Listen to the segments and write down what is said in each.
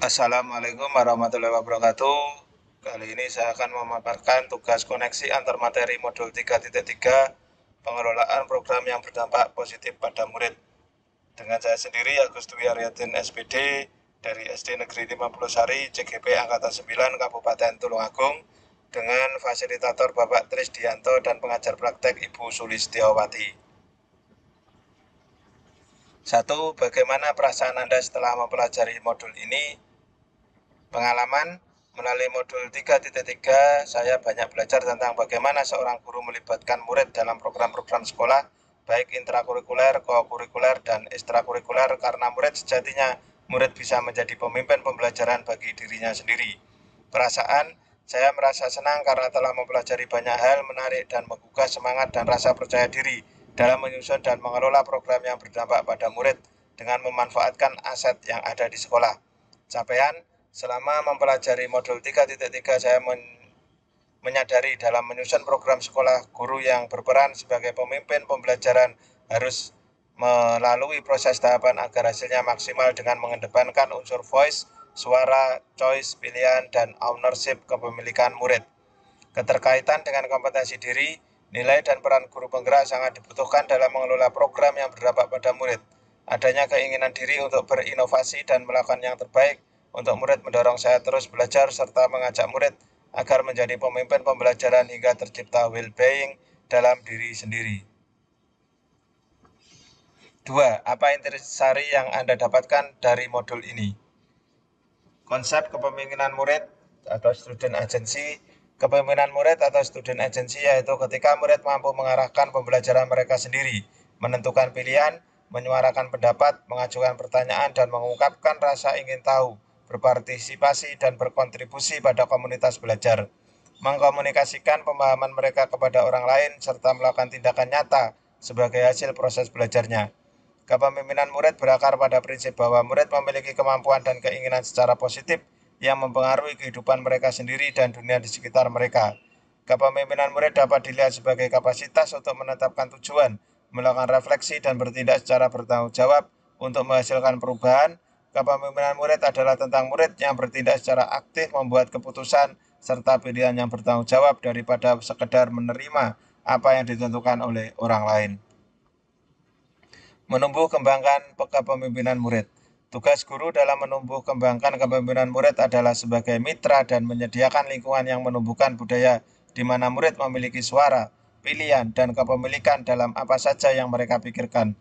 Assalamualaikum warahmatullahi wabarakatuh. Kali ini saya akan memaparkan tugas koneksi antar materi modul 3.3 pengelolaan program yang berdampak positif pada murid. Dengan saya sendiri Agus Dwi Aryadin SPD dari SD Negeri 50 Sari, CGP Angkatan 9, Kabupaten Tulungagung, dengan fasilitator Bapak Trisdianto dan pengajar praktek Ibu Sulistiawati. 1. Bagaimana perasaan Anda setelah mempelajari modul ini? Pengalaman, melalui modul 3.3, saya banyak belajar tentang bagaimana seorang guru melibatkan murid dalam program-program sekolah, baik intrakurikuler, kokurikuler, dan ekstrakurikuler, karena murid sejatinya murid bisa menjadi pemimpin pembelajaran bagi dirinya sendiri. Perasaan, saya merasa senang karena telah mempelajari banyak hal menarik dan menggugah semangat dan rasa percaya diri dalam menyusun dan mengelola program yang berdampak pada murid dengan memanfaatkan aset yang ada di sekolah. Capaian, selama mempelajari modul 3.3, saya menyadari dalam menyusun program sekolah, guru yang berperan sebagai pemimpin pembelajaran harus melalui proses tahapan agar hasilnya maksimal dengan mengedepankan unsur voice, suara, choice, pilihan, dan ownership kepemilikan murid. Keterkaitan dengan kompetensi diri, nilai dan peran guru penggerak sangat dibutuhkan dalam mengelola program yang berdampak pada murid. Adanya keinginan diri untuk berinovasi dan melakukan yang terbaik untuk murid mendorong saya terus belajar serta mengajak murid agar menjadi pemimpin pembelajaran hingga tercipta well-being dalam diri sendiri. 2. Apa intisari yang Anda dapatkan dari modul ini? Konsep kepemimpinan murid atau student agency. Kepemimpinan murid atau student agency yaitu ketika murid mampu mengarahkan pembelajaran mereka sendiri, menentukan pilihan, menyuarakan pendapat, mengajukan pertanyaan, dan mengungkapkan rasa ingin tahu, berpartisipasi, dan berkontribusi pada komunitas belajar, mengkomunikasikan pemahaman mereka kepada orang lain, serta melakukan tindakan nyata sebagai hasil proses belajarnya. Kepemimpinan murid berakar pada prinsip bahwa murid memiliki kemampuan dan keinginan secara positif yang mempengaruhi kehidupan mereka sendiri dan dunia di sekitar mereka. Kepemimpinan murid dapat dilihat sebagai kapasitas untuk menetapkan tujuan, melakukan refleksi, dan bertindak secara bertanggung jawab untuk menghasilkan perubahan. Kepemimpinan murid adalah tentang murid yang bertindak secara aktif, membuat keputusan, serta pilihan yang bertanggung jawab daripada sekedar menerima apa yang ditentukan oleh orang lain. Menumbuh kembangkan kepemimpinan murid. Tugas guru dalam menumbuh kembangkan kepemimpinan murid adalah sebagai mitra dan menyediakan lingkungan yang menumbuhkan budaya di mana murid memiliki suara, pilihan, dan kepemilikan dalam apa saja yang mereka pikirkan.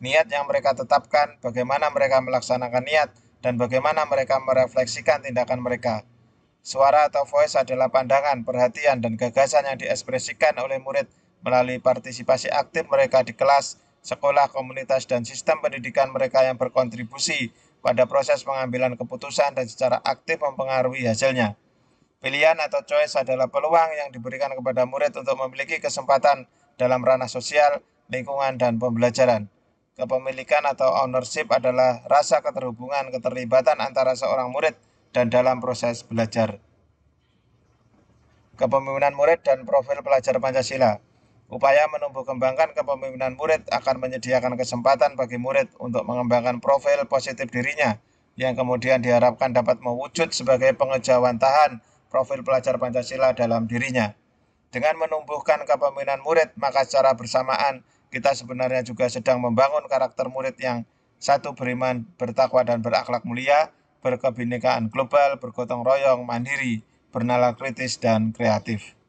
Niat yang mereka tetapkan, bagaimana mereka melaksanakan niat, dan bagaimana mereka merefleksikan tindakan mereka. Suara atau voice adalah pandangan, perhatian, dan gagasan yang diekspresikan oleh murid melalui partisipasi aktif mereka di kelas, sekolah, komunitas, dan sistem pendidikan mereka yang berkontribusi pada proses pengambilan keputusan dan secara aktif mempengaruhi hasilnya. Pilihan atau choice adalah peluang yang diberikan kepada murid untuk memiliki kesempatan dalam ranah sosial, lingkungan, dan pembelajaran. Kepemilikan atau ownership adalah rasa keterhubungan, keterlibatan antara seorang murid dan dalam proses belajar. Kepemimpinan murid dan profil pelajar Pancasila. Upaya menumbuh kembangkan kepemimpinan murid akan menyediakan kesempatan bagi murid untuk mengembangkan profil positif dirinya, yang kemudian diharapkan dapat mewujud sebagai pengejawantahan profil pelajar Pancasila dalam dirinya. Dengan menumbuhkan kepemimpinan murid, maka secara bersamaan kita sebenarnya juga sedang membangun karakter murid yang satu, beriman, bertakwa, dan berakhlak mulia, berkebinekaan global, bergotong royong, mandiri, bernalar kritis, dan kreatif.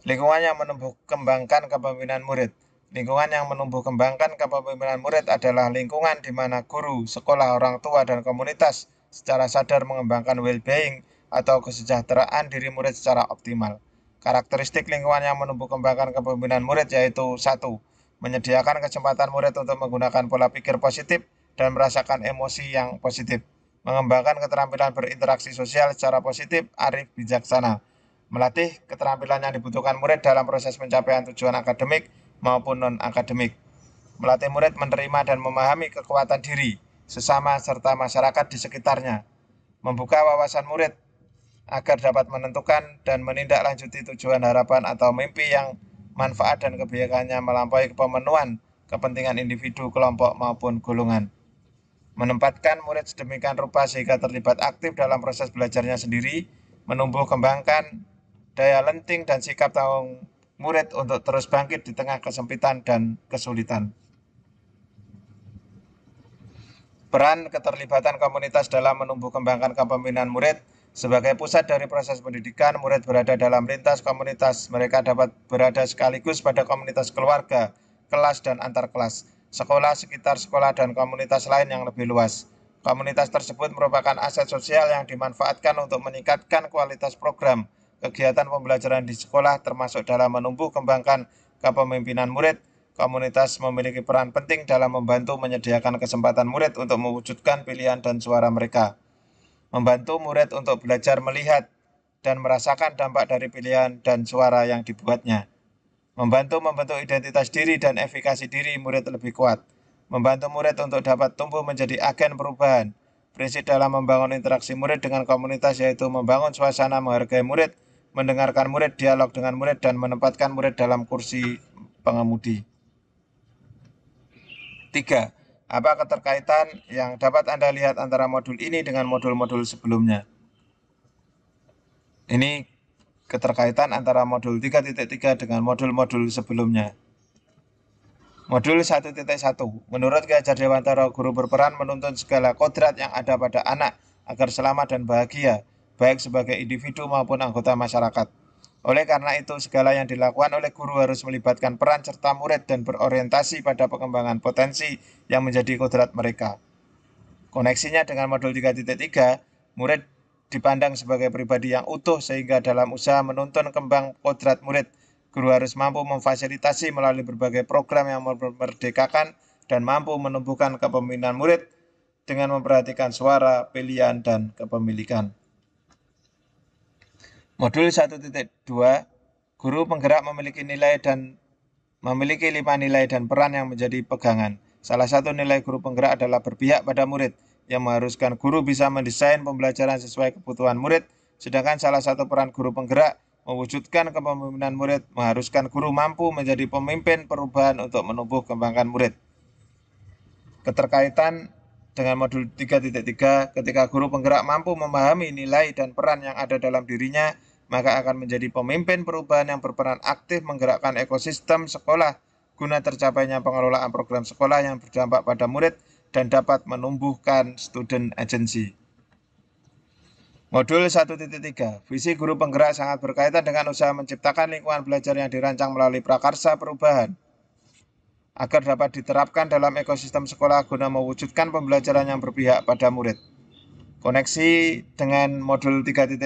Lingkungan yang menumbuh kembangkan kepemimpinan murid. Lingkungan yang menumbuh kembangkan kepemimpinan murid adalah lingkungan di mana guru, sekolah, orang tua, dan komunitas secara sadar mengembangkan well-being atau kesejahteraan diri murid secara optimal. Karakteristik lingkungan yang menumbuh kembangkan kepemimpinan murid yaitu 1. Menyediakan kesempatan murid untuk menggunakan pola pikir positif dan merasakan emosi yang positif. Mengembangkan keterampilan berinteraksi sosial secara positif, arif, bijaksana. Melatih keterampilan yang dibutuhkan murid dalam proses pencapaian tujuan akademik maupun non-akademik. Melatih murid menerima dan memahami kekuatan diri, sesama, serta masyarakat di sekitarnya. Membuka wawasan murid agar dapat menentukan dan menindaklanjuti tujuan, harapan, atau mimpi yang manfaat dan kebijakannya melampaui pemenuhan kepentingan individu, kelompok, maupun golongan. menempatkan murid sedemikian rupa sehingga terlibat aktif dalam proses belajarnya sendiri, menumbuh kembangkan daya lenting dan sikap tanggung murid untuk terus bangkit di tengah kesempitan dan kesulitan. Peran keterlibatan komunitas dalam menumbuh kembangkan kepemimpinan murid. Sebagai pusat dari proses pendidikan, murid berada dalam lintas komunitas. Mereka dapat berada sekaligus pada komunitas keluarga, kelas, dan antar kelas, sekolah, sekitar sekolah, dan komunitas lain yang lebih luas. Komunitas tersebut merupakan aset sosial yang dimanfaatkan untuk meningkatkan kualitas program kegiatan pembelajaran di sekolah, termasuk dalam menumbuh kembangkan kepemimpinan murid. Komunitas memiliki peran penting dalam membantu menyediakan kesempatan murid untuk mewujudkan pilihan dan suara mereka. Membantu murid untuk belajar melihat dan merasakan dampak dari pilihan dan suara yang dibuatnya. Membantu membentuk identitas diri dan efikasi diri murid lebih kuat. Membantu murid untuk dapat tumbuh menjadi agen perubahan. Prinsip dalam membangun interaksi murid dengan komunitas yaitu membangun suasana menghargai murid, mendengarkan murid, dialog dengan murid, dan menempatkan murid dalam kursi pengemudi. 3. Apa keterkaitan yang dapat Anda lihat antara modul ini dengan modul-modul sebelumnya? Ini keterkaitan antara modul 3.3 dengan modul-modul sebelumnya. Modul 1.1. Menurut Ki Hajar Dewantara, guru berperan menuntun segala kodrat yang ada pada anak agar selamat dan bahagia, baik sebagai individu maupun anggota masyarakat. Oleh karena itu, segala yang dilakukan oleh guru harus melibatkan peran serta murid dan berorientasi pada pengembangan potensi yang menjadi kodrat mereka. Koneksinya dengan modul 3.3, murid dipandang sebagai pribadi yang utuh sehingga dalam usaha menuntun kembang kodrat murid, guru harus mampu memfasilitasi melalui berbagai program yang memerdekakan dan mampu menumbuhkan kepemimpinan murid dengan memperhatikan suara, pilihan, dan kepemilikan. Modul 1.2, guru penggerak memiliki 5 nilai dan peran yang menjadi pegangan. Salah satu nilai guru penggerak adalah berpihak pada murid, yang mengharuskan guru bisa mendesain pembelajaran sesuai kebutuhan murid, sedangkan salah satu peran guru penggerak mewujudkan kepemimpinan murid, mengharuskan guru mampu menjadi pemimpin perubahan untuk menumbuh kembangkan murid. Keterkaitan dengan modul 3.3, ketika guru penggerak mampu memahami nilai dan peran yang ada dalam dirinya, maka akan menjadi pemimpin perubahan yang berperan aktif menggerakkan ekosistem sekolah guna tercapainya pengelolaan program sekolah yang berdampak pada murid dan dapat menumbuhkan student agency. Modul 1.3, visi guru penggerak sangat berkaitan dengan usaha menciptakan lingkungan belajar yang dirancang melalui prakarsa perubahan agar dapat diterapkan dalam ekosistem sekolah guna mewujudkan pembelajaran yang berpihak pada murid. Koneksi dengan modul 3.3,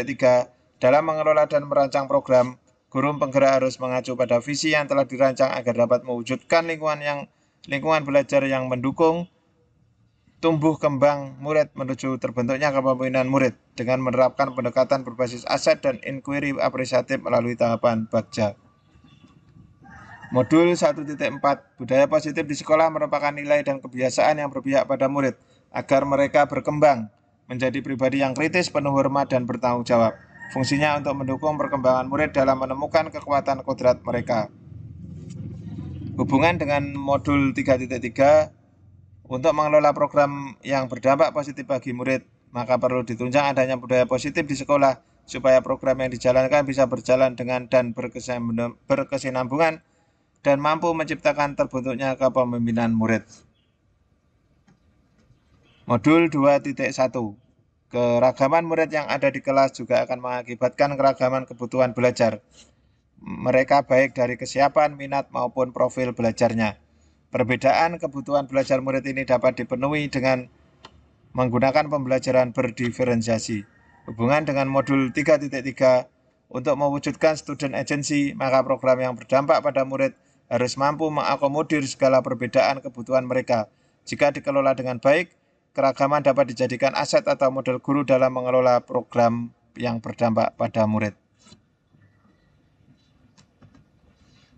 dalam mengelola dan merancang program, guru penggerak harus mengacu pada visi yang telah dirancang agar dapat mewujudkan lingkungan belajar yang mendukung tumbuh kembang murid menuju terbentuknya kepemimpinan murid dengan menerapkan pendekatan berbasis aset dan inquiry apresiatif melalui tahapan bagja. Modul 1.4, budaya positif di sekolah merupakan nilai dan kebiasaan yang berpihak pada murid agar mereka berkembang menjadi pribadi yang kritis, penuh hormat, dan bertanggung jawab. Fungsinya untuk mendukung perkembangan murid dalam menemukan kekuatan kodrat mereka. Hubungan dengan modul 3.3, untuk mengelola program yang berdampak positif bagi murid, maka perlu ditunjang adanya budaya positif di sekolah supaya program yang dijalankan bisa berjalan dengan dan berkesinambungan dan mampu menciptakan terbentuknya kepemimpinan murid. Modul 2.1, keragaman murid yang ada di kelas juga akan mengakibatkan keragaman kebutuhan belajar mereka baik dari kesiapan, minat, maupun profil belajarnya. Perbedaan kebutuhan belajar murid ini dapat dipenuhi dengan menggunakan pembelajaran berdiferensiasi. Hubungan dengan modul 3.3, untuk mewujudkan student agency, maka program yang berdampak pada murid harus mampu mengakomodir segala perbedaan kebutuhan mereka. Jika dikelola dengan baik, keragaman dapat dijadikan aset atau model guru dalam mengelola program yang berdampak pada murid.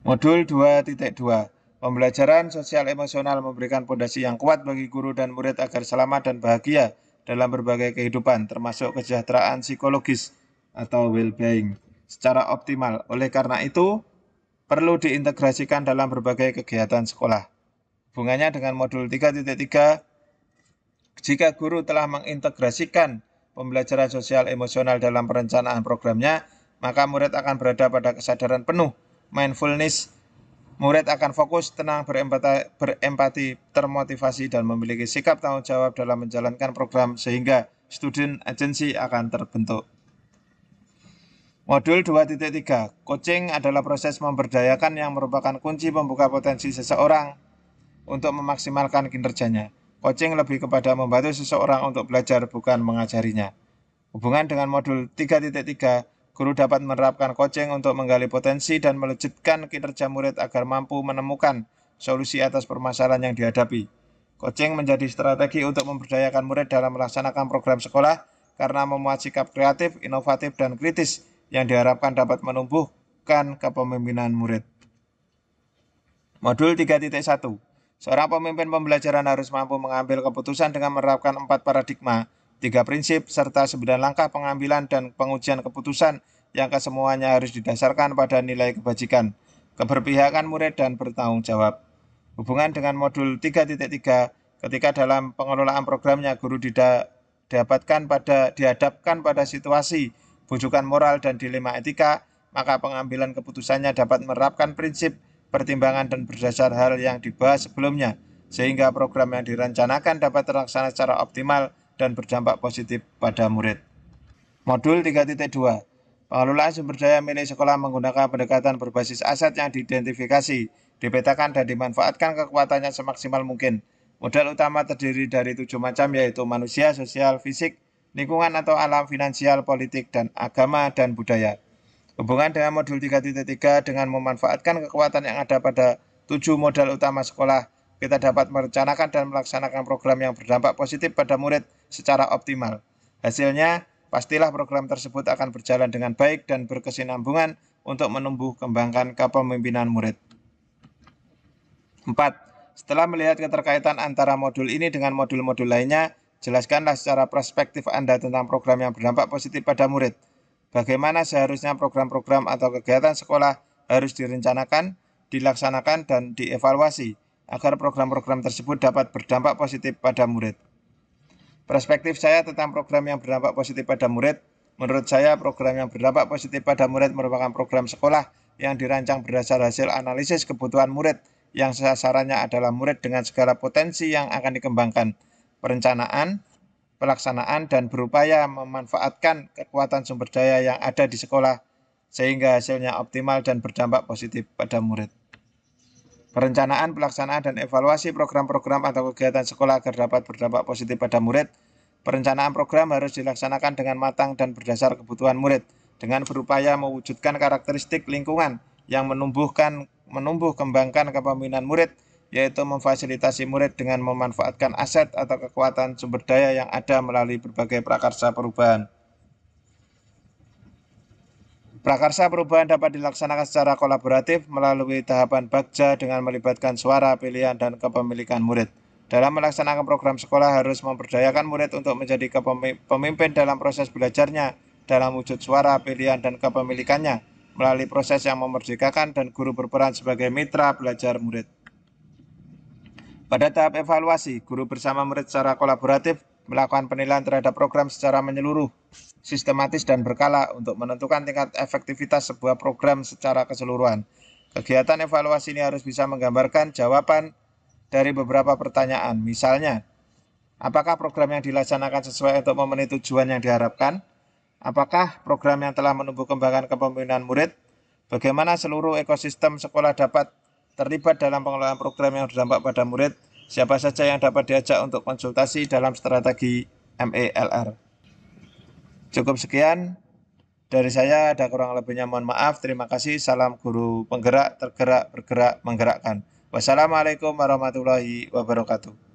Modul 2.2, pembelajaran sosial emosional memberikan fondasi yang kuat bagi guru dan murid agar selamat dan bahagia dalam berbagai kehidupan, termasuk kesejahteraan psikologis atau well-being secara optimal. Oleh karena itu, perlu diintegrasikan dalam berbagai kegiatan sekolah. Hubungannya dengan modul 3.3, Jika guru telah mengintegrasikan pembelajaran sosial emosional dalam perencanaan programnya, maka murid akan berada pada kesadaran penuh, mindfulness. Murid akan fokus, tenang, berempati, termotivasi, dan memiliki sikap tanggung jawab dalam menjalankan program sehingga student agency akan terbentuk. Modul 2.3, coaching adalah proses memberdayakan yang merupakan kunci pembuka potensi seseorang untuk memaksimalkan kinerjanya. Coaching lebih kepada membantu seseorang untuk belajar, bukan mengajarinya. Hubungan dengan modul 3.3, guru dapat menerapkan coaching untuk menggali potensi dan melejitkan kinerja murid agar mampu menemukan solusi atas permasalahan yang dihadapi. Coaching menjadi strategi untuk memberdayakan murid dalam melaksanakan program sekolah karena memuat sikap kreatif, inovatif, dan kritis yang diharapkan dapat menumbuhkan kepemimpinan murid. Modul 3.1, seorang pemimpin pembelajaran harus mampu mengambil keputusan dengan menerapkan 4 paradigma, 3 prinsip, serta 9 langkah pengambilan dan pengujian keputusan yang kesemuanya harus didasarkan pada nilai kebajikan, keberpihakan murid, dan bertanggung jawab. Hubungan dengan modul 3.3, ketika dalam pengelolaan programnya guru dihadapkan pada situasi bujukan moral dan dilema etika, maka pengambilan keputusannya dapat menerapkan prinsip pertimbangan dan berdasar hal yang dibahas sebelumnya, sehingga program yang direncanakan dapat terlaksana secara optimal dan berdampak positif pada murid. Modul 3.2, pengelolaan sumber daya milik sekolah menggunakan pendekatan berbasis aset yang diidentifikasi, dipetakan, dan dimanfaatkan kekuatannya semaksimal mungkin. Modal utama terdiri dari 7 macam, yaitu manusia, sosial, fisik, lingkungan atau alam, finansial, politik, dan agama dan budaya. Hubungan dengan modul 3.3, dengan memanfaatkan kekuatan yang ada pada 7 modal utama sekolah, kita dapat merencanakan dan melaksanakan program yang berdampak positif pada murid secara optimal. Hasilnya, pastilah program tersebut akan berjalan dengan baik dan berkesinambungan untuk menumbuh kembangkan kepemimpinan murid. 4. Setelah melihat keterkaitan antara modul ini dengan modul-modul lainnya, jelaskanlah secara perspektif Anda tentang program yang berdampak positif pada murid. Bagaimana seharusnya program-program atau kegiatan sekolah harus direncanakan, dilaksanakan, dan dievaluasi agar program-program tersebut dapat berdampak positif pada murid. Perspektif saya tentang program yang berdampak positif pada murid, menurut saya program yang berdampak positif pada murid merupakan program sekolah yang dirancang berdasar hasil analisis kebutuhan murid yang sasarannya adalah murid dengan segala potensi yang akan dikembangkan, perencanaan, pelaksanaan, dan berupaya memanfaatkan kekuatan sumber daya yang ada di sekolah sehingga hasilnya optimal dan berdampak positif pada murid. Perencanaan, pelaksanaan, dan evaluasi program-program atau kegiatan sekolah agar dapat berdampak positif pada murid. Perencanaan program harus dilaksanakan dengan matang dan berdasar kebutuhan murid, dengan berupaya mewujudkan karakteristik lingkungan yang menumbuh kembangkan kepemimpinan murid, yaitu memfasilitasi murid dengan memanfaatkan aset atau kekuatan sumber daya yang ada melalui berbagai prakarsa perubahan. Prakarsa perubahan dapat dilaksanakan secara kolaboratif melalui tahapan bagja dengan melibatkan suara, pilihan, dan kepemilikan murid. Dalam melaksanakan program sekolah harus memberdayakan murid untuk menjadi pemimpin dalam proses belajarnya dalam wujud suara, pilihan, dan kepemilikannya melalui proses yang memerdekakan, dan guru berperan sebagai mitra belajar murid. Pada tahap evaluasi, guru bersama murid secara kolaboratif melakukan penilaian terhadap program secara menyeluruh, sistematis, dan berkala untuk menentukan tingkat efektivitas sebuah program secara keseluruhan. Kegiatan evaluasi ini harus bisa menggambarkan jawaban dari beberapa pertanyaan, misalnya, apakah program yang dilaksanakan sesuai untuk memenuhi tujuan yang diharapkan? Apakah program yang telah menumbuh kembangkan kepemimpinan murid? Bagaimana seluruh ekosistem sekolah dapat terlibat dalam pengelolaan program yang berdampak pada murid? Siapa saja yang dapat diajak untuk konsultasi dalam strategi MELR? Cukup sekian dari saya, ada kurang lebihnya mohon maaf. Terima kasih. Salam guru penggerak, tergerak, bergerak, menggerakkan. Wassalamualaikum warahmatullahi wabarakatuh.